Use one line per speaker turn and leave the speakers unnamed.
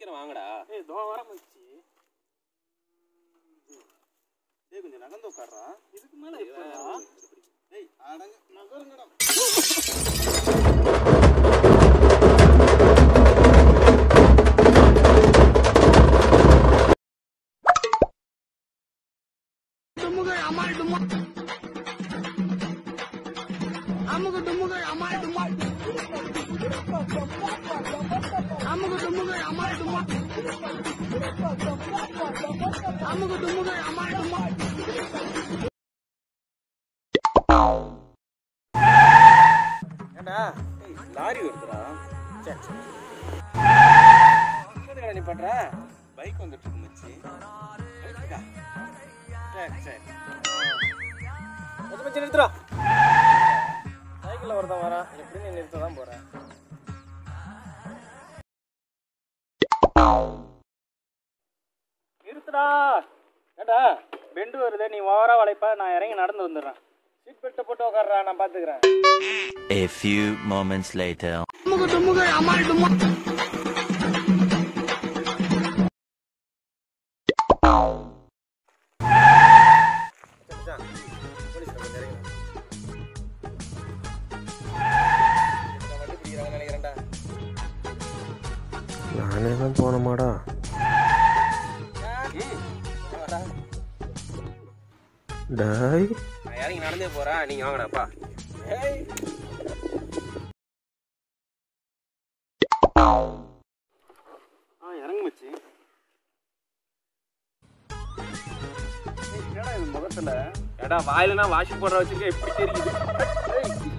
சீக்கிரம் வாங்கடா.
ஏய் தோ வர மச்சி. டேய் கொஞ்சம் நகர்ந்து உட்கார்றா. இதுக்கு மேல எப்படா? டேய் அடங்க நகருங்கடா.
Dumugai amal dumak. Amugu dumugai amal dumak. Amugu dumugai amal dumak. Amugu dumugai amal dumak.
ஏண்டா ஏய் லாரி வருதுடா. சே சே. என்னடா நீ பண்ற? பைக் வந்துட்டு இருக்கு மச்சி. பைக்கா? சரி சரி. மச்சி நிறுத்துடா. சைக்கிள்ல வரதான் வரேன். எப்படி நீ நிறுத்த தான் போறேன். நிறுத்துடா. ஏண்டா பெண்டு வருது நீ ஓவரா வளைப்பா நான் இறங்கி நடந்து வந்துடுறேன். சீட் பெல்ட் போட்டு உட்கார்றா நான் பாத்துக்கிறேன்.
A few moments later.
Amugu dumugai amal dumak.
நானே தான் போனமாடா. டாய்
நான் இறங்கி நடந்தே போறேன், நீங்க வாங்கடாப்பா.
இறங்கு மச்சி. என்னடா இது முகத்துல?
ஏடா வாயிலனா வாஷ் போடுற வச்சுக்க எப்படி தெரியுது?